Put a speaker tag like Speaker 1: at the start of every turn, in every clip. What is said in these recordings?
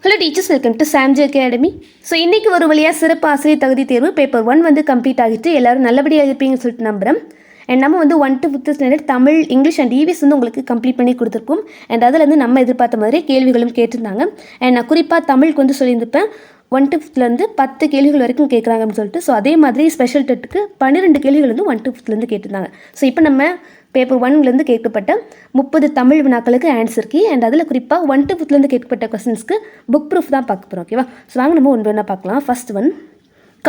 Speaker 1: Hello teachers, welcome to Samji academy. So இன்றைக்கி ஒரு வழியாக சிறப்பு ஆசிரியர் தகுதி தேர்வு பேப்பர் 1 வந்து கம்ப்ளீட் ஆகிட்டு எல்லோரும் நல்லபடியாக இருப்பீங்கன்னு சொல்லிட்டு நம்புகிறேன். அண்ட் நம்ம வந்து 1 to 5th standard Tamil, English and EVS வந்து உங்களுக்கு கம்ப்ளீட் பண்ணி கொடுத்துருக்கோம். அண்ட் அதில் வந்து நம்ம எதிர்பார்த்த மாதிரி கேள்விகளும் கேட்டிருந்தாங்க. அண்ட் நான் குறிப்பாக தமிழுக்கு வந்து சொல்லியிருந்துப்பேன் 1 to 5th 10 கேள்விகள் வரைக்கும் கேட்குறாங்க அப்படின்னு சொல்லிட்டு. ஸோ அதே மாதிரி ஸ்பெஷல் டெட்டுக்கு 12 கேள்விகள் வந்து 1 to 5th கேட்டிருந்தாங்க. ஸோ இப்போ நம்ம பேப்பர் 1 கேட்கப்பட்ட 30 தமிழ் வினாக்களுக்கு ஆன்சர் கீ அண்ட் அதில் குறிப்பாக 1 to 5th கேட்கப்பட்ட கொஸ்டின்ஸ்க்கு புக் ப்ரூஃப் தான் பார்க்க போகிறோம். ஓகேவா? ஸோ வாங்க நம்ம ஒன்று வேணா பார்க்கலாம். ஃபர்ஸ்ட் ஒன்,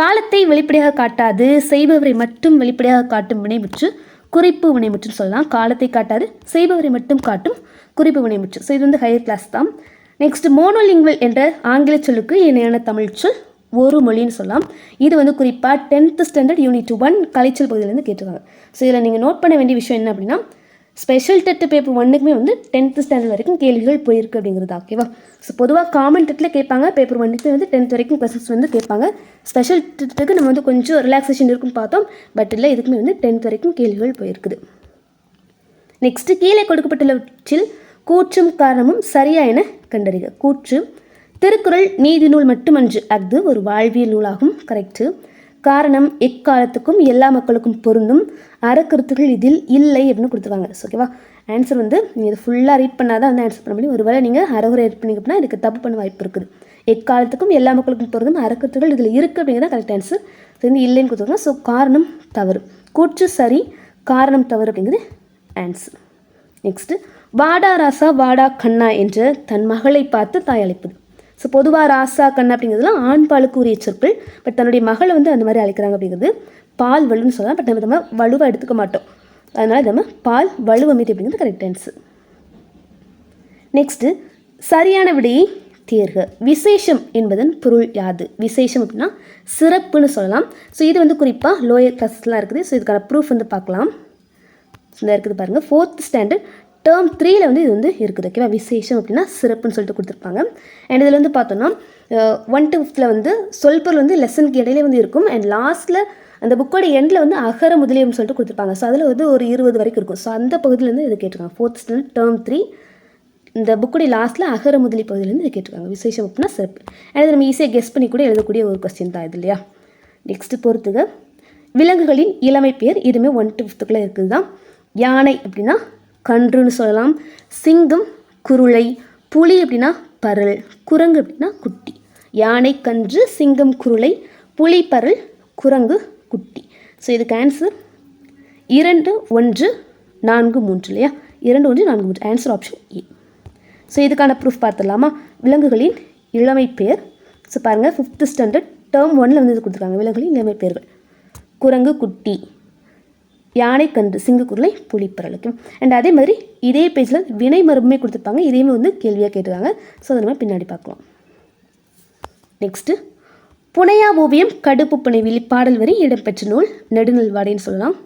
Speaker 1: காலத்தை வெளிப்படையாக காட்டாது செய்பவரை மட்டும் வெளிப்படையாக காட்டும் வினைமுற்று குறிப்பு வினைமுற்றுன்னு சொல்லலாம். காலத்தை காட்டாது செய்பவரை மட்டும் காட்டும் குறிப்பு வினைமுற்று. ஸோ இது வந்து ஹையர் கிளாஸ் தான். நெக்ஸ்ட், மோனோலிங்குவல் என்ற ஆங்கில சொல்லுக்கு இணையான தமிழ் சொல் ஒரு மொழின்னு சொல்லலாம். இது வந்து குறிப்பாக 10th ஸ்டாண்டர்ட் யூனிட் 1 கலைச்சல் பகுதியிலேருந்து கேட்டிருக்காங்க. ஸோ இதில் நீங்கள் நோட் பண்ண வேண்டிய விஷயம் என்ன அப்படின்னா, ஸ்பெஷல் டெட் பேப்பர் 1க்குமே வந்து 10th ஸ்டாண்டர்ட் வரைக்கும் கேள்விகள் போயிருக்கு அப்படிங்கிறது. ஓகேவா? ஸோ பொதுவாக காமன் டெட்டில் கேட்பாங்க, பேப்பர் 1க்கு வந்து 10th வரைக்கும் கொஸ்டின்ஸ் வந்து கேட்பாங்க. ஸ்பெஷல் டெட்டுக்கு நம்ம வந்து கொஞ்சம் ரிலாக்ஸேஷன் இருக்குன்னு பார்த்தோம், பட் இல்லை, இதுக்குமே வந்து 10th வரைக்கும் கேள்விகள் போயிருக்குது. நெக்ஸ்ட், கீழே கொடுக்கப்பட்டுள்ளவற்றில் கூற்றும் காரணமும் சரியா என கண்டறிக. கூற்று, திருக்குறள் நீதி நூல் மட்டுமன்று, அது ஒரு வாழ்வியல் நூலாகும். கரெக்டு. காரணம், எக்காலத்துக்கும் எல்லா மக்களுக்கும் பொருந்தும், அறக்கருத்துகள் இதில் இல்லை அப்படின்னு கொடுத்துருவாங்க. ஓகேவா? ஆன்சர் வந்து நீங்கள் இதை ஃபுல்லாக ரீட் பண்ணாதான் வந்து ஆன்சர் பண்ண முடியும். ஒருவேளை நீங்கள் அறகுறை ரீட் பண்ணிங்க அப்படின்னா இதுக்கு தப்பு பண்ண வாய்ப்பு இருக்குது. எக்காலத்துக்கும் எல்லா மக்களுக்கும் பொருந்தும், அறக்கருத்துகள் இதில் இருக்குது அப்படிங்கிறத கரெக்ட் ஆன்சர். ஸோ வந்து இல்லைன்னு கொடுத்துருவாங்க. ஸோ காரணம் தவறு, கூற்று சரி, காரணம் தவறு அப்படிங்கிறது ஆன்சர். நெக்ஸ்ட்டு, வாடா ராசா வாடா கண்ணா என்று தன் மகளை பார்த்து தாய் அழைப்பது. ஸோ பொதுவாக ராசா கண்ணா அப்படிங்கிறதுலாம் ஆண் பாலுக்கு உரிய சொற்கள். பட் தன்னுடைய மகளை வந்து அந்த மாதிரி அழைக்கிறாங்க அப்படிங்கிறது பால் வலுன்னு சொல்லலாம். பட் நம்ம வலுவாக எடுத்துக்க மாட்டோம், அதனால் நம்ம பால் வலுவமைதி அப்படிங்கிறது கரெக்ட் ஆன்சர். நெக்ஸ்ட்டு, சரியான விடையை தேர்க. விசேஷம் என்பதன் பொருள் யாது? விசேஷம் அப்படின்னா சிறப்புன்னு சொல்லலாம். ஸோ இது வந்து குறிப்பாக லோயர் கிளாஸ்லாம் இருக்குது. ஸோ இதுக்கான ப்ரூஃப் வந்து பார்க்கலாம். ஸோ இந்த இருக்குது பாருங்கள், 4th ஸ்டாண்டர்ட் டேர்ம் 3 வந்து இது வந்து இருக்குது. ஓகேவா? விசேஷம் அப்படின்னா சிறப்புன்னு சொல்லிட்டு கொடுத்துருப்பாங்க. அண்ட் இதில் வந்து பார்த்தோன்னா 1 to 5th வந்து சொல்பொருள் வந்து லெசனுக்கு இடையிலே வந்து இருக்கும். அண்ட் லாஸ்ட்டில் அந்த புக்கோட எண்டில் வந்து அகர முதலியம்னு சொல்லிட்டு கொடுத்துருப்பாங்க. ஸோ அதில் வந்து ஒரு 20 வரைக்கும் இருக்கும். ஸோ அந்த பகுதியிலேருந்து இது கேட்டிருக்காங்க. 4th ஸ்டாண்டர்ட் டேர்ம் 3 இந்த புக்குடைய லாஸ்ட்டில் அகர முதலி பகுதியிலேருந்து இது கேட்டிருக்காங்க. விசேஷம் அப்படின்னா சிறப்பு. அண்ட் நம்ம ஈஸியாக கெஸ் பண்ணி கூட எழுதக்கூடிய ஒரு கொஸ்டின் தான் இது, இல்லையா? நெக்ஸ்ட்டு பொறுத்துக, விலங்குகளின் இளமை பேர். இதுவுமே 1 to 5th இருக்குது தான். யானை அப்படின்னா கன்றுன்னு சொல்லலாம். சிங்கம் குருளை, புலி அப்படின்னா பரல், குரங்கு அப்படின்னா குட்டி. யானை, கன்று, சிங்கம், குருளை, புலி, பரல், குரங்கு, குட்டி. ஸோ இதுக்கு ஆன்சர் 2, 1, 4, 3 இல்லையா? 2, 1, 4, 3 ஆன்சர் ஆப்ஷன் ஏ. ஸோ இதுக்கான ப்ரூஃப் பார்த்துடலாமா? விலங்குகளின் இளமை பேர். ஸோ பாருங்கள், 5th ஸ்டாண்டர்ட் டேர்ம் 1 வந்து இது கொடுத்துருக்காங்க. விலங்குகளின் இளமை பேர்கள்: குரங்கு, குட்டி, யானை, கன்று, சிங்கக்குருளை, புலிப்பரலுக்கும். அண்ட் அதே மாதிரி இதே பேஜில் வினை மரபுமே கொடுத்துருப்பாங்க. இதையுமே வந்து கேள்வியாக கேட்டுருக்காங்க. ஸோ அதை நம்ம பின்னாடி பார்க்கலாம். நெக்ஸ்ட்டு, புனையா ஓவியம் கடுப்பு புனைவிலி பாடல் வரி இடம்பெற்ற நூல் நெடுநல் வாடைன்னு சொல்லலாம்.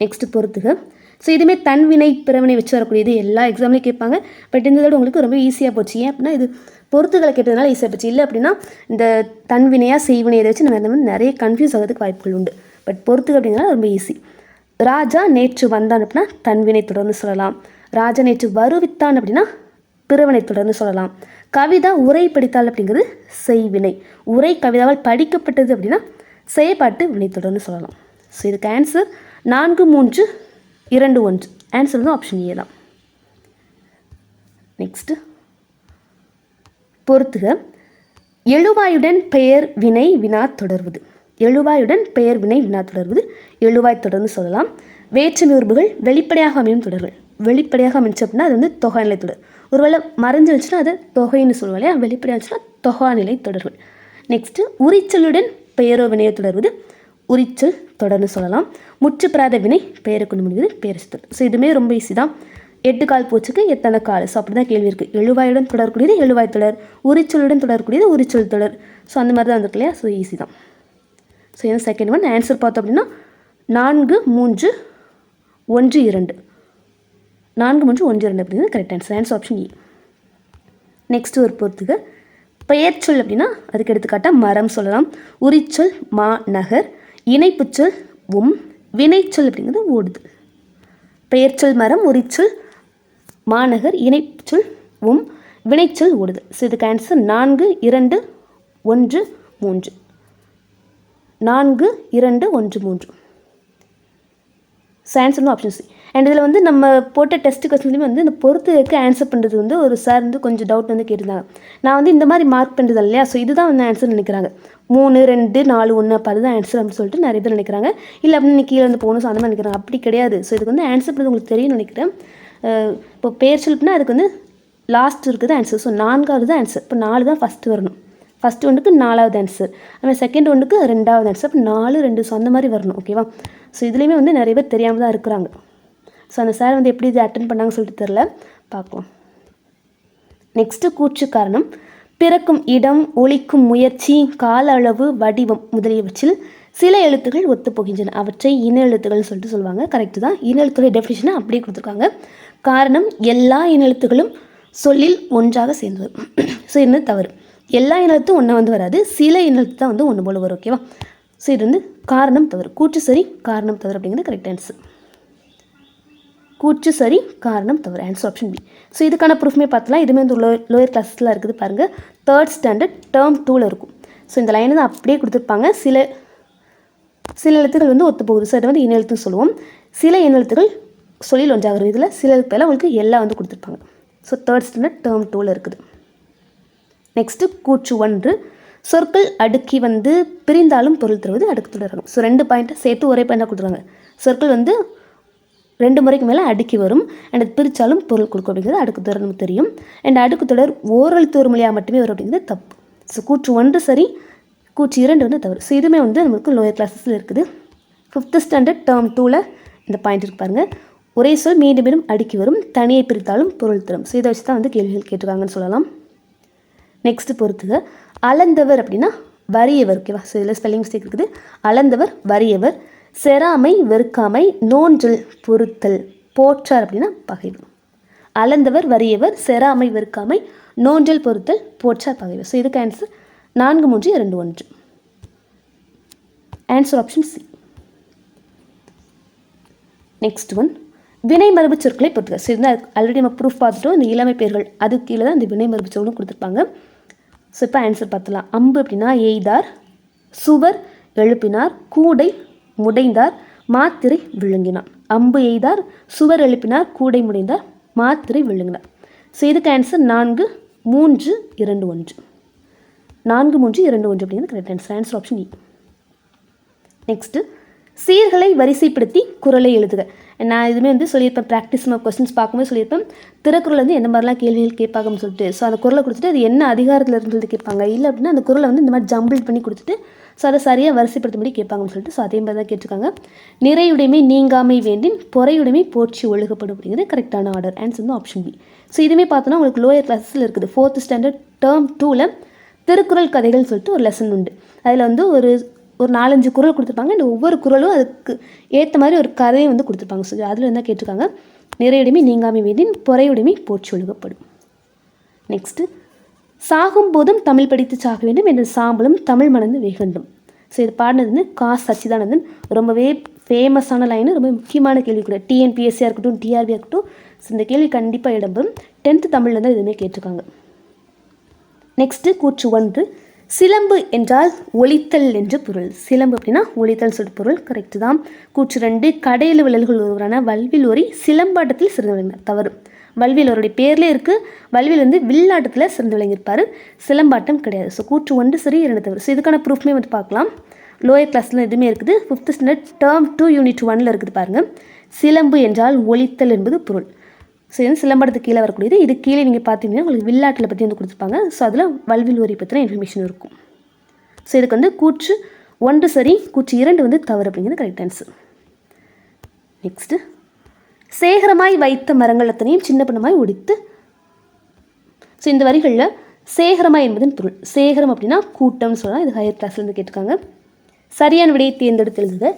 Speaker 1: நெக்ஸ்ட்டு பொறுத்துக. ஸோ இதுவுமே தன்வினை பிறவினை வச்சு வரக்கூடியது. எல்லா எக்ஸாம்லேயும் கேட்பாங்க. பட் இந்த தடவை உங்களுக்கு ரொம்ப ஈஸியாக போச்சு. ஏன் அப்படின்னா இது பொறுத்துகளை கேட்டதுனால ஈஸியாக போச்சு. இல்லை அப்படின்னா இந்த தன்வினையாக செய்வினையை வச்சு நம்ம நிறைய கன்ஃபியூஸ் ஆகிறதுக்கு வாய்ப்புகள் உண்டு. பட் பொறுத்துக அப்படிங்கிறனால ரொம்ப ஈஸி. ராஜா நேற்று வந்தான் அப்படின்னா தன்வினை தொடர்ந்து சொல்லலாம். ராஜா நேற்று வருவித்தான் அப்படின்னா பிறவினை தொடர்ந்து சொல்லலாம். கவிதா உரை படித்தாள் அப்படிங்கிறது செய்வினை. உரை கவிதாவால் படிக்கப்பட்டது அப்படின்னா செயற்பாட்டு வினை தொடர்ந்து சொல்லலாம். ஸோ இதுக்கு ஆன்சர் 4, 3, 2, 1 ஆன்சர் வந்து ஆப்ஷன் ஏ தான். நெக்ஸ்ட்டு பொறுத்துக, எழுவாயுடன் பெயர் வினை வினா தொடர்வது. எழுவாயுடன் பெயர் வினை வினா தொடர்வது எழுவாய் தொடர்ந்து சொல்லலாம். வேற்றுமை உறுப்புகள் வெளிப்படையாக அமையும் தொடர்கள். வெளிப்படையாக அமைச்சு அப்படின்னா அது வந்து தொகைநிலை தொடர். ஒருவேளை மறைஞ்சு வச்சுன்னா அது தொகைன்னு சொல்லுவோம் இல்லையா? வெளிப்படையாக வச்சுன்னா தொகாநிலை தொடர்கள். நெக்ஸ்ட்டு, உரிச்சலுடன் பெயரோ வினையோ தொடர்வது உரிச்சல் தொடர்ந்து சொல்லலாம். முற்றுப்பெறாத வினை பெயரை கொண்டு முடிவது பெயரசு தொடர். ஸோ இதுவுமே ரொம்ப ஈஸி தான். 8 கால் பூச்சுக்கு எத்தனை கால்? ஸோ அப்படி தான் கேள்வி இருக்குது. எழுவாயுடன் தொடரக்கூடியது எழுவாய் தொடர், உரிச்சலுடன் தொடரக்கூடியது உரிச்சல் தொடர். ஸோ அந்த மாதிரி தான் வந்துருக்கு இல்லையா? ஸோ ஈஸி தான். ஸோ இந்த செகண்ட் ஒன் ஆன்சர் பார்த்தோம் அப்படின்னா 4, 3, 1, 2 4, 3, 1, 2 அப்படிங்கிறது correct answer. Answer option A. Next ஒரு பொறுத்துக, பெயர்ச்சொல் அப்படின்னா அதுக்கு எடுத்துக்காட்டால் மரம் சொல்லலாம். உரிச்சொல் மா நகர், இணைப்புச்சொல் வினைச்சொல் அப்படிங்கிறது ஓடுது. பெயர்ச்சொல் மரம், உரிச்சொல் மாநகர், இணைப்புச்சொல் வினைச்சொல் ஓடுதல். ஸோ இதுக்கு ஆன்சர் 4, 2, 1, 3. 4, 2, 1, 3. ஸோ ஆன்சர் வந்து ஆப்ஷன் சி. அண்ட் இதில் வந்து நம்ம போட்ட டெஸ்ட் கொஸ்டின்லேயுமே வந்து இந்த பொறுத்துக்கு ஆன்சர் பண்ணுறது வந்து ஒரு சார் வந்து கொஞ்சம் டவுட் வந்து கேட்டிருந்தாங்க. நான் வந்து இந்த மாதிரி மார்க் பண்ணுறது இல்லையா, ஸோ இதுதான் வந்து ஆன்சர் நினைக்கிறாங்க. 3, 2, 4, 1 அப்போ அதுதான் ஆன்சர் அப்படின்னு சொல்லிட்டு நிறைய பேர் நினைக்கிறாங்க. இல்லை அப்படின்னு கீழே வந்து போகணும், ஸோ அந்த மாதிரி நினைக்கிறாங்க. அப்படி கிடையாது. ஸோ இதுக்கு வந்து ஆன்சர் பண்ணுறது உங்களுக்கு தெரியும்னு நினைக்கிறேன். இப்போ பேர் சொல்லிட்டுனா அதுக்கு வந்து லாஸ்ட் இருக்குது ஆன்சர். ஸோ 4வது தான் ஆன்சர். இப்போ 4 தான் ஃபஸ்ட்டு வரணும். ஃபஸ்ட்டு ஒன்றுக்கு 4வது ஆன்சர், அதுமாதிரி செகண்ட் ஒன்றுக்கு 2வது ஆன்சர். அப்போ 4, 2 ஸோ அந்த மாதிரி வரணும். ஓகேவா? ஸோ இதுலேயுமே வந்து நிறைய பேர் தெரியாமல் தான் இருக்கிறாங்க. ஸோ அந்த சார் வந்து எப்படி இது அட்டன் பண்ணாங்கன்னு சொல்லிட்டு தெரில, பார்க்கலாம். நெக்ஸ்ட்டு கூற்று காரணம். பிறக்கும் இடம், ஒலிக்கும் முயற்சி, கால அளவு, வடிவம் முதலியவற்றில் சில எழுத்துக்கள் ஒத்துப்போகின்றன. அவற்றை இன எழுத்துக்கள்னு சொல்லிட்டு சொல்லுவாங்க. கரெக்டு தான். இன எழுத்துக்கள் டெஃபினிஷனை அப்படியே கொடுத்துருக்காங்க. காரணம், எல்லா இன எழுத்துக்களும் சொல்லில் ஒன்றாக சேர்ந்து வரும். ஸோ இது தவறு. எல்லா இன எழுத்தும் ஒன்றா வந்து வராது, சில இன எழுத்து தான் வந்து ஒன்று போல் வரும். ஓகேவா? ஸோ இது வந்து காரணம் தவறு. கூற்று சரி, காரணம் தவறு அப்படிங்கிறது கரெக்ட் ஆன்சர். கூற்று சரி, காரணம் தவறு. Answer option B. ஸோ இதுக்கான ப்ரூஃப்மே பார்த்துலாம். இதுவுமே வந்து லோயர் கிளாஸில் இருக்குது பாருங்கள். 3rd ஸ்டாண்டர்ட் டேர்ம் 2ல் இருக்கும். ஸோ இந்த லைனை தான் அப்படியே கொடுத்துருப்பாங்க. சில எழுத்துக்கள் வந்து ஒத்து போகுது. ஸோ அதை வந்து இன எழுத்துன்னு சொல்லுவோம். சில இன எழுத்துக்கள் சொல்லில் ஒன்றாகிறது. இதில் சில எழுத்துக்கள் உங்களுக்கு எல்லாம் வந்து கொடுத்துருப்பாங்க. ஸோ 3rd ஸ்டாண்டர்ட் டேர்ம் 2ல் இருக்குது. நெக்ஸ்ட்டு கூற்று 1. சொற்கள் அடுக்கி வந்து பிரிந்தாலும் பொருள் தருவது அடுக்கு தொடரும். ஸோ 2 பாயிண்ட்டை சேர்த்து ஒரே பாயிண்டாக கொடுத்துருவாங்க. சொற்கள் வந்து 2 முறைக்கு மேலே அடுக்கி வரும். அண்ட் அது பிரித்தாலும் பொருள் கொடுக்கும் அப்படிங்கிறது அடுக்கு தொடர் நமக்கு தெரியும். அண்ட் அடுக்கு தொடர் ஓரெழுத்து ஒரு மொழியாக மட்டுமே வரும் அப்படிங்கிறது தப்பு. ஸோ கூற்று 1 சரி, கூற்று 2 வந்து தவறு. ஸோ இதுவுமே வந்து நம்மளுக்கு லோயர் கிளாஸஸில் இருக்குது. 5th ஸ்டாண்டர்ட் டேர்ம் 2ல் இந்த பாயிண்ட் இருக்கு பாருங்கள். ஒரே சொல் மீண்டும் மீண்டும் அடுக்கி வரும், தனியை பிரித்தாலும் பொருள் தரும். ஸோ இதை வச்சு தான் வந்து கேள்விகள் கேட்டிருக்காங்கன்னு சொல்லலாம். நெக்ஸ்ட்டு பொறுத்துக. அளந்தவர் அப்படின்னா வறியவர். ஓகேவா? ஸோ இதில் ஸ்பெல்லிங் மிஸ்டேக் இருக்குது. அளந்தவர் வறியவர், செராமை வெறுக்காமை, நோன்றல் பொறுத்தல், போற்றார் அப்படின்னா பகைவர். அளந்தவர் வறியவர், செராமை வெறுக்காமை, நோன்றல் பொறுத்தல், போற்றார் பகைவர். ஸோ இதுக்கு answer 4, 3, 2, 1. Answer option C. Next one. வினை மரபு சொற்களை பொறுத்துக்க. ஸோ இருந்தால் ஆல்ரெடி நம்ம ப்ரூஃப் பார்த்துட்டோம். இந்த இளமை பெயர்கள் அது கீழே தான் இந்த வினை மரபு சொற்களும் கொடுத்துருப்பாங்க. ஸோ இப்போ ஆன்சர் பார்த்துலாம். அம்பு அப்படின்னா எய்தார், சுவர் எழுப்பினார், கூடை முடைந்தார், மாத்திரை விழுங்கினார். அம்பு எய்தார், சுவர் எழுப்பினார், கூடை முடைந்தார், மாத்திரை விழுங்கினார். ஸோ இதுக்கு ஆன்சர் 4, 3, 2, 1. 4, 3, 2, 1 அப்படிங்கிறது கரெக்ட் ஆன்சர். ஆன்சர் ஆப்ஷன் இ. நெக்ஸ்ட்டு சீர்களை வரிசைப்படுத்தி குறளை எழுதுக. நான் இதுவுமே வந்து சொல்லியிருப்பேன், ப்ராக்டிஸ் கொஸ்டின்ஸ் பார்க்கும்போது சொல்லியிருப்பேன், திருக்குறள் வந்து எந்த மாதிரிலாம் கேள்விகள் கேட்பாங்கன்னு சொல்லிட்டு. ஸோ அந்த குறளை கொடுத்துட்டு அது என்ன அதிகாரத்தில் இருந்து கேட்பாங்க, இல்லை அப்படின்னா அந்த குறளை வந்து இந்த மாதிரி ஜம்பிள் பண்ணி கொடுத்துட்டு ஸோ அதை சரியாக வரிசைப்படுத்தும்படி கேட்பாங்கன்னு சொல்லிட்டு. ஸோ அதே மாதிரி தான் கேட்டிருக்காங்க. நிறையுடைமை நீங்காமை வேண்டின் பொறையுடைமை போற்றி ஒழுகப்படும் அப்படிங்கிறது கரெக்டான ஆர்டர். ஆன்சர் வந்து ஆப்ஷன் பி. ஸோ இதுவுமே பார்த்தோன்னா உங்களுக்கு லோயர் கிளாஸில் இருக்குது. 4th ஸ்டாண்டர்ட் டேர்ம் 2ல் திருக்குறள் கதைகள்னு சொல்லிட்டு ஒரு லெசன் உண்டு. அதில் வந்து ஒரு 4-5 குறள் கொடுத்துருப்பாங்க. இந்த ஒவ்வொரு குறளும் அதுக்கு ஏற்ற மாதிரி ஒரு கதையை வந்து கொடுத்துருப்பாங்க. ஸோ அதில் என்ன கேட்டிருக்காங்க, நிறையுடைமை நீங்காமை வேண்டின் பொறையுடைமை போற்றி ஒழுகப்படும். நெக்ஸ்ட்டு சாகும் போதும் தமிழ் படித்து சாக வேண்டும் என்ற சாம்பலும் தமிழ் மணந்து வேகண்டும். ஸோ இது பாடினது வந்து கா. சச்சிதானந்தன். ரொம்பவே ஃபேமஸான லைனு, ரொம்ப முக்கியமான கேள்வி கூட. டிஎன்பிஎஸ்சியாக இருக்கட்டும், டிஆர்பியாக இருக்கட்டும், ஸோ இந்த கேள்வி கண்டிப்பாக இடம்பெறும். 10th தமிழில் தான் எதுவுமே கேட்டிருக்காங்க. நெக்ஸ்ட்டு கூற்று 1. சிலம்பு என்றால் ஒலித்தல் என்று பொருள். சிலம்பு அப்படின்னா ஒலித்தல் சொல்லிட்டு பொருள். கரெக்டு தான். கூற்று 2. கடையெழு விழல்கள் ஒருவரான வல்வில் ஓரி சிலம்பாட்டத்தில் சிறந்து விளங்கினார். தவறு. வல்வில் அவருடைய பேர்லேயே இருக்குது. வல்வில் வந்து வில்லாட்டத்தில் சிறந்து விளங்கியிருப்பார், சிலம்பாட்டம் கிடையாது. ஸோ கூற்று 1 சரி, 2 தவறு. ஸோ இதுக்கான ப்ரூஃப்மே வந்து பார்க்கலாம். லோயர் கிளாஸில் எதுவுமே இருக்குது. 5th ஸ்டாண்டர்ட் டேர்ம் 2 யூனிட் 1ல் இருக்குது பாருங்கள். சிலம்பு என்றால் ஒலித்தல் என்பது பொருள். ஸோ இது சிலம்பாட்டத்துக்கு கீழே வரக்கூடியது. இது கீழே நீங்கள் பார்த்தீங்கன்னா உங்களுக்கு வில்லாட்டில் பற்றி வந்து கொடுத்துருப்பாங்க. ஸோ அதில் வல்வில் ஓரி பற்றின இன்ஃபர்மேஷன் இருக்கும். ஸோ இதுக்கு வந்து கூற்று 1 சரி, கூற்று 2 வந்து தவறு அப்படிங்கிறது கரெக்ட் ஆன்சர். நெக்ஸ்ட்டு சேகரமாய் வைத்த மரங்கள் அத்தனையும் சின்ன பின்னமாய் ஒடித்து. ஸோ இந்த வரிகளில் சேகரமாய் என்பதன் பொருள். சேகரம் அப்படின்னா கூட்டம்னு சொல்லலாம். இது ஹையர் கிளாஸ்லேருந்து கேட்டிருக்காங்க. சரியான விடையை தேர்ந்தெடுத்து எழுதுக.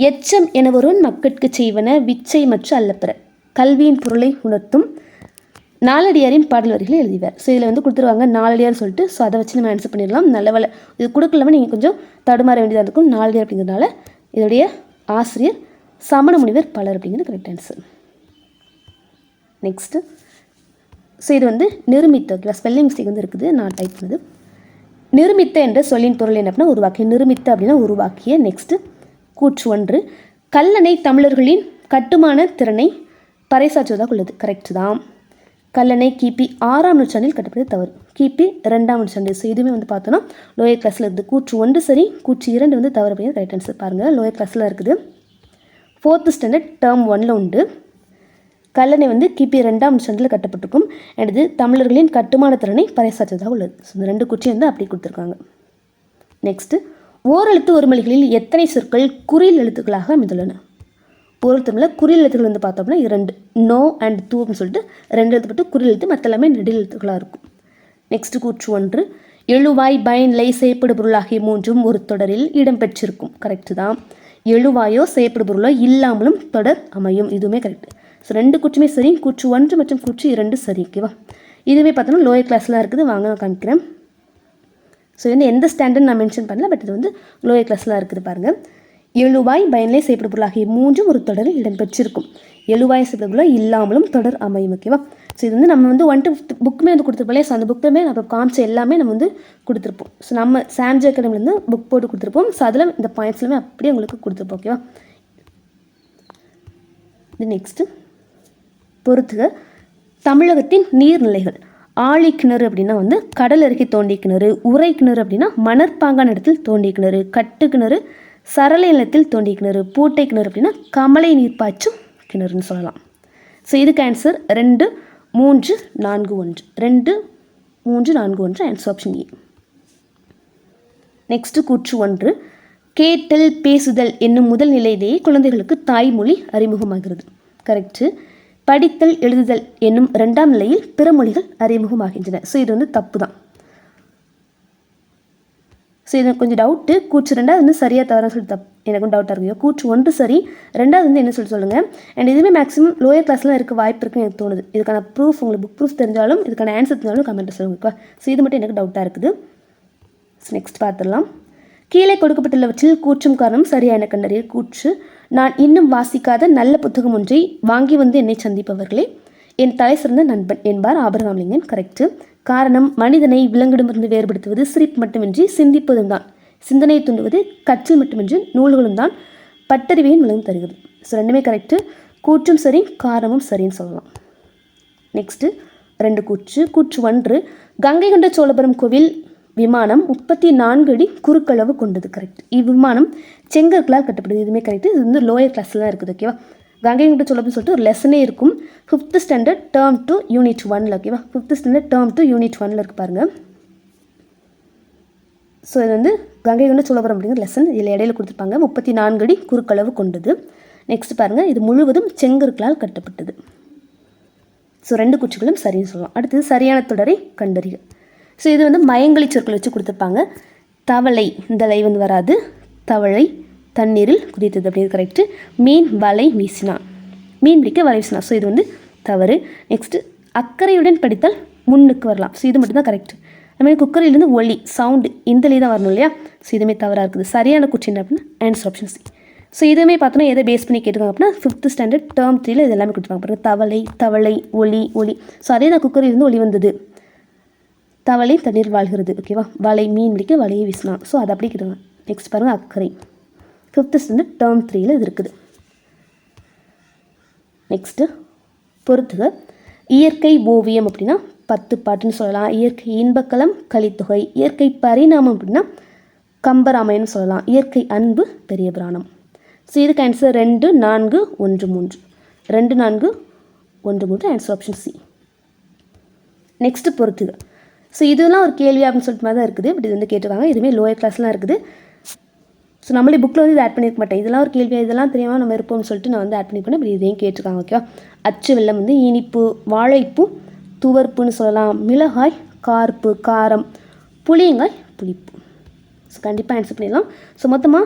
Speaker 1: எச்சம் என ஒருவன் மக்கட்கு செய்வன விச்சை மற்றும் அல்லப்பெற கல்வியின் பொருளை உணர்த்தும் நாலடியாரின் பாடல் வரிகளை எழுதிவார். ஸோ இதில் வந்து கொடுத்துருவாங்க நாலடியார்னு சொல்லிட்டு. ஸோ அதை வச்சு நம்ம ஆன்சர் பண்ணிடலாம். நல்ல வேலை இது கொடுக்கலாமல் நீங்கள் கொஞ்சம் தடுமாற வேண்டியதாக இருக்கும். நாலடியார் அப்படிங்கிறதுனால இதோடைய ஆசிரியர் சமண முனிவர் பலர் அப்படிங்கிறது கரெக்ட் ஆன்சர். நெக்ஸ்ட்டு ஸோ இது வந்து நிருமித்த, ஓகேவா? ஸ்பெல்லிங் மிஸ்டேக் வந்து இருக்குது, நான் டைப் பண்ணது. நிருமித்த என்ற சொல்லின் பொருள் என்ன அப்படின்னா உருவாக்கிய. நிருமித்த அப்படின்னா உருவாக்கிய. நெக்ஸ்ட்டு கூற்று 1, கல்லணை தமிழர்களின் கட்டுமான திறனை பறைசாற்றுவதாக உள்ளது. கரெக்ட் தான். கல்லணை கிபி 6ஆம் நூற்றாண்டில் கட்டப்பட்டது தவறு. கிபி 2ஆம் நூற்றாண்டு. ஸோ இதுவுமே வந்து பார்த்தோன்னா லோயர் கிளாஸில் இருக்குது. கூற்று 1 சரி, கூற்று 2 வந்து தவறு. அப்படிங்கிறது ரைட் ஆன்சர். பாருங்கள், லோயர் கிளாஸில் இருக்குது. 4th ஸ்டாண்டர்ட் டேர்ம் 1ல் உண்டு. கல்லணை வந்து கிபி 2ஆம் நூற்றாண்டில் கட்டப்பட்டிருக்கும். அடுத்து தமிழர்களின் கட்டுமான திறனை பறைசாற்றுவதாக உள்ளது. ஸோ இந்த 2 குற்றியும் வந்து அப்படி கொடுத்துருக்காங்க. நெக்ஸ்ட்டு, ஓரெழுத்து ஒருமொழிகளில் எத்தனை சொற்கள் குறில் எழுத்துக்களாக அமைந்துள்ளன? ஒரு தமிழில் குறில் எழுத்துக்கள் வந்து பார்த்தோம்னா 2, நோ அண்ட் தூ அப்படின்னு சொல்லிட்டு 2 எழுத்து மட்டும் குறில் எழுத்து, மற்ற எல்லாமே நெடில் எழுத்துக்களாக இருக்கும். நெக்ஸ்ட் கூற்று 1, எழுவாய் பயன்லை செய்யப்படு பொருள் ஆகிய 3ம் ஒரு தொடரில் இடம்பெற்றிருக்கும். கரெக்டு தான். எழுவாயோ செய்யப்படு பொருளோ இல்லாமலும் தொடர் அமையும். இதுவுமே கரெக்டு. ஸோ 2 கூற்றுமே சரி. கூற்று 1 மற்றும் கூற்று 2 சரி. ஓகேவா? இதுவே பார்த்தோம்னா லோயர் கிளாஸ்லாம் இருக்குது. வாங்க நான் காமிக்கிறேன். ஸோ வந்து எந்த ஸ்டாண்டர்ட் நான் மென்ஷன் பண்ணல, பட் இது வந்து லோயர் கிளாஸ்லாம் இருக்குது. பாருங்கள், எழுவாய் பயனிலே செய்யப்படும் பொருளாகிய 3ம் ஒரு தொடரில் இடம்பெற்றிருக்கும். எழுவாய் செய்யப்படும் பொருளாக இல்லாமலும் தொடர் அமையும். ஓகேவா? ஸோ இது வந்து நம்ம வந்து 1 to 5th புக்குமே வந்து கொடுத்துருப்போம். ஸோ அந்த புக்குமே நம்ம காமிச்ச எல்லாமே நம்ம வந்து கொடுத்துருப்போம். ஸோ நம்ம சாம்ஜி அகாடமிலேருந்து புக் போட்டு கொடுத்துருப்போம். ஸோ அதில் இந்த பாயிண்ட்ஸ்லாமே அப்படியே உங்களுக்கு கொடுத்துருப்போம். ஓகேவா? இது நெக்ஸ்ட்டு பொறுத்துக. தமிழகத்தின் நீர்நிலைகள். ஆழி கிணறு அப்படின்னா வந்து கடல் அருகே தோண்டிய கிணறு. உரை கிணறு அப்படின்னா மணற்பாங்கான இடத்தில் தோண்டிய கிணறு. கட்டு கிணறு சரளை நிலத்தில் தோண்டிய கிணறு. பூட்டை கிணறு அப்படின்னா கமலை நீர் பாய்ச்சும் கிணறுன்னு சொல்லலாம். ஸோ இதுக்கு answer 2, 3, 4, 1. 2, 3, 4, 1 answer option A. Next கூற்று 1, கேட்டல் பேசுதல் என்னும் முதல் நிலையிலேயே குழந்தைகளுக்கு தாய்மொழி அறிமுகமாகிறது. கரெக்டு. படித்தல் எழுதுதல் என்னும் 2ஆம் நிலையில் பிற மொழிகள் அறிமுகமாகின்றன. ஸோ இது வந்து தப்பு தான். ஸோ இது கொஞ்சம் டவுட்டு. கூற்று 2 வந்து சரியாக தவறாக சொல்லி எனக்கும் டவுட்டாக இருக்குது. கூற்று 1 சரி, 2வது வந்து என்ன சொல்லுங்கள். அண்ட் இதுவுமே மேக்ஸிமம் லோயர் கிளாஸ்லாம் இருக்க வாய்ப்பு இருக்குன்னு எனக்கு தோணுது. இதுக்கான ப்ரூஃப் உங்களுக்கு புக் ப்ரூஃப் தெரிஞ்சாலும் இதுக்கான ஆன்சர் தெரிஞ்சாலும் கமெண்ட்டில் சொல்லுங்கள். ஸோ இது மட்டும் எனக்கு டவுட்டாக இருக்குது. ஸோ நெக்ஸ்ட் பார்த்துடலாம். கீழே கொடுக்கப்பட்டுள்ளவற்றில் கூற்றும் காரணம் சரியான கண்டறிய. கூற்று, நான் இன்னும் வாசிக்காத நல்ல புத்தகம் ஒன்றை வாங்கி வந்து என்னை சந்திப்பவர்களே என் தலை சிறந்த நண்பன் என்பார் ஆபிரகாம் லிங்கன். கரெக்டு. காரணம், மனிதனை விலங்கிடமிருந்து வேறுபடுத்துவது சிரிப்பு மட்டுமின்றி சிந்திப்பதும் தான். சிந்தனையை தூண்டுவது கற்றல் மட்டுமின்றி நூல்களும் தான். பட்டறிவையும் விலங்கு தருகிறது. ஸோ 2மே கரெக்டு. கூற்றும் சரி, காரணமும் சரின்னு சொல்லலாம். நெக்ஸ்ட்டு 2 கூற்று. கூற்று 1, கங்கை கொண்ட சோழபுரம் கோவில் விமானம் 34 அடி குறுக்களவு கொண்டது. கரெக்ட். இவ்விமானம் செங்கற்களால் கட்டப்படுது. இதுவுமே கரெக்டு. இது வந்து லோயர் கிளாஸில் தான் இருக்குது. ஓகேவா? கங்கை கொண்ட சோழபுரம் சொல்லிட்டு ஒரு லெசனே இருக்கும். 5th ஸ்டாண்டர்ட் டேர்ம் 2 யூனிட் 1ல். ஓகேவா? 5th ஸ்டாண்டர்ட் டேர்ம் 2 யூனிட் 1ல் இருக்குது பாருங்கள். ஸோ இது வந்து கங்கை கொண்ட சோழபுரம் அப்படிங்கிற லெசன் இதில் இடையில கொடுத்துருப்பாங்க. 34 அடி குறுக்களவு கொண்டது. நெக்ஸ்ட் பாருங்கள், இது முழுவதும் செங்கற்களால் கட்டப்பட்டது. ஸோ 2 கூற்றுகளும் சரின்னு சொல்லலாம். அடுத்தது சரியான தொடரை கண்டறிக. ஸோ இது வந்து மயங்கலி சொற்கள் வச்சு கொடுத்துருப்பாங்க. தவளை, இந்த லை வந்து வராது. தவளை தண்ணீரில் குதித்தது அப்படிங்கிறது கரெக்டு. மீன் வலை வீசினான், மீன் பிடிக்க வலை வீசினான். ஸோ இது வந்து தவறு. நெக்ஸ்ட்டு அக்கறையுடன் படித்தால் முன்னுக்கு வரலாம். ஸோ இது மட்டும்தான் கரெக்டு. அதுமாதிரி குக்கரிலிருந்து ஒலி சவுண்டு இந்த லி தான் வரணும் இல்லையா? ஸோ இதுவுமே தவறாக இருக்குது. சரியான கூற்று என்ன அப்படின்னா ஆன்சர் ஆப்ஷன் சி. ஸோ இதுவுமே பார்த்தோன்னா எதை பேஸ் பண்ணி கேட்டுருக்காங்க அப்படின்னா 5th ஸ்டாண்டர்ட் டேர்ம் 3ல் இது எல்லாமே கொடுத்துருக்காங்க. பாருங்கள், தவளை தவளை ஒலி ஒலி. ஸோ அதே தான் குக்கரிலிருந்து ஒலி வந்தது. தவளை தண்ணீர் வாழ்கிறது. ஓகேவா? வலை மீன் பிடிக்க வலையை வீசினான். ஸோ அதை அப்படி கேட்டுருங்க. நெக்ஸ்ட் பாருங்கள், அக்கறை 5th ஸ்டாண்டர்ட் டேர்ம் 3ல் இது இருக்குது. நெக்ஸ்ட்டு பொறுத்துக. இயற்கை ஓவியம் அப்படின்னா 10 பாட்டுன்னு சொல்லலாம். இயற்கை இன்பக்கலம் கலித்தொகை. இயற்கை பரிணாமம் அப்படின்னா கம்பராமாயணம் சொல்லலாம். இயற்கை அன்பு பெரிய புராணம். ஸோ இதுக்கு answer 2, 4, 1, 3. 2, 4, 1, 3 answer option C. Next பொறுத்துக. ஸோ இதெல்லாம் ஒரு கேள்வி அப்படின்னு சொல்லிட்டு மாதிரி தான் இருக்குது. பட் இது வந்து கேட்டிருக்காங்க. இதுவுமே லோயர் கிளாஸ்லாம் இருக்குது. ஸோ நம்மளே புக்கில் வந்து இது ஆட் பண்ணியிருக்க மாட்டேன். இதெல்லாம் ஒரு கேள்வியாக இதெல்லாம் தெரியாமல் நம்ம இருப்போம்னு சொல்லிட்டு நான் வந்து ஆட் பண்ணியிருப்பேன். இப்படி இதையும் கேட்டிருக்காங்க. ஓகேவா? அச்சு வெல்லம் வந்து இனிப்பு, வாழைப்பூ துவர்ப்புன்னு சொல்லலாம். மிளகாய் கார்ப்பு காரம், புளியங்காய் புளிப்பு. ஸோ கண்டிப்பாக ஆன்சர் பண்ணிடலாம். ஸோ மொத்தமாக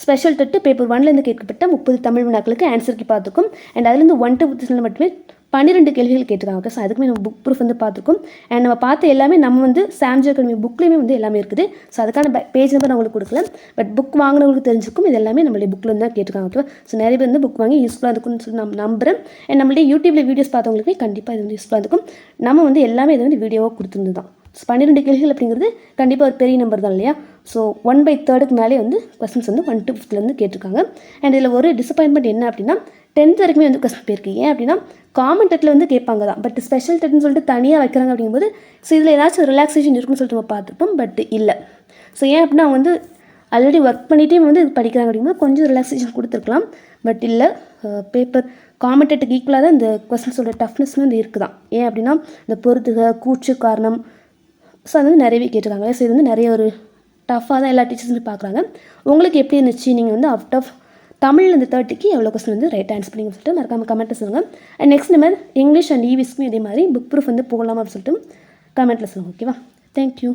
Speaker 1: ஸ்பெஷல் டெட்டு பேப்பர் 1லேருந்து கேட்கப்பட்ட 30 தமிழ் வினாக்களுக்கு ஆன்சருக்கு பார்த்துக்கும். அண்ட் அதுலேருந்து 1 to 5 மட்டுமே 12 கேள்விகள் கேட்டிருக்காங்க. ஓகே, ஸோ அதுக்குமே நம்ம புக் ப்ரூஃப் வந்து பார்த்துருக்கோம். அண்ட் நம்ம பார்த்த எல்லாமே நம்ம வந்து சாம்ஜி அகாடமி புக்லேயுமே வந்து எல்லாமே இருக்குது. ஸோ அதுக்கான பேஜ் நம்பர் நான் உங்களுக்கு கொடுக்கல, பட் புக் வாங்கினவங்களுக்கு தெரிஞ்சிருக்கும் இது எல்லாமே நம்மளுடைய புக்கில் வந்து தான் கேட்டிருக்காங்க. ஓகே, ஸோ நிறைய பேர் வந்து புக் வாங்கி யூஸ்ஃபுல்லாக இருக்கும்னு சொல்லி நான் நம்புகிறேன். அண்ட் நம்மளுடைய யூடியூப்பில் வீடியோஸ் பார்த்தவங்களுக்கு கண்டிப்பாக இது வந்து யூஸ்ஃபுல்லாக இருக்கும். நம்ம வந்து எல்லாமே இது வந்து வீடியோவாக கொடுத்துருந்து தான். ஸோ 12 கேள்விகள் அப்படிங்கிறது கண்டிப்பாக ஒரு பெரிய நம்பர் தான் இல்லையா. ஸோ 1/3 மேலே வந்து கொஸ்டின்ஸ் வந்து 1 to 5 கேட்டிருக்காங்க. அண்ட் இதில் ஒரு டிசப்பாயின்மெண்ட் என்ன அப்படின்னா 10th வரைக்குமே வந்து கொஸ்டின் போயிருக்கு. ஏன் அப்படின்னா காமன் டெட்டில் வந்து கேட்பாங்க தான், பட் ஸ்பெஷல் டெட்னு சொல்லிட்டு தனியாக வைக்கிறாங்க அப்படிங்கும்போது ஸோ இதில் ஏதாச்சும் ரிலாக்ஸேஷன் இருக்குன்னு சொல்லிட்டு நம்ம பார்த்துப்போம், பட் இல்லை. ஸோ ஏன் அப்படின்னா அவங்க வந்து ஆல்ரெடி ஒர்க் பண்ணிகிட்டே வந்து இது படிக்கிறாங்க அப்படிங்கும்போது கொஞ்சம் ரிலாக்ஸேஷன் கொடுத்துருக்கலாம், பட் இல்லை. பேப்பர் காமன் டெட்டுக்கு ஈக்குவலாக தான் இந்த கொஸ்டின்ஸோட டஃப்னஸ் வந்து இருக்குதான். ஏன் அப்படின்னா இந்த பொறுத்துக, கூற்று, காரணம், ஸோ அது வந்து நிறையவே கேட்டிருக்காங்க. ஸோ இது வந்து நிறைய ஒரு டஃப்பாக தான் எல்லா டீச்சர்ஸுமே பார்க்குறாங்க. உங்களுக்கு எப்படி இருந்துச்சு? நீங்கள் வந்து அவுட் ஆஃப் தமிழ் இந்த 30க்கு எவ்வளோ கொஸ்டின் வந்து ரைட் ஆன்சர் பண்ணிங்கன்னு சொல்லிட்டு மறக்காமல் கமெண்ட்டில் சொல்லுங்கள். அண்ட் நெக்ஸ்ட் நம்ம இங்கிலீஷ் அண்ட் இவிஸ்க்கும் இதே மாதிரி புக் ப்ரூஃப் வந்து போகலாமா அப்படின்னு சொல்லிட்டு கமெண்ட்டில் சொல்லுங்கள். ஓகேவா? தேங்க்யூ.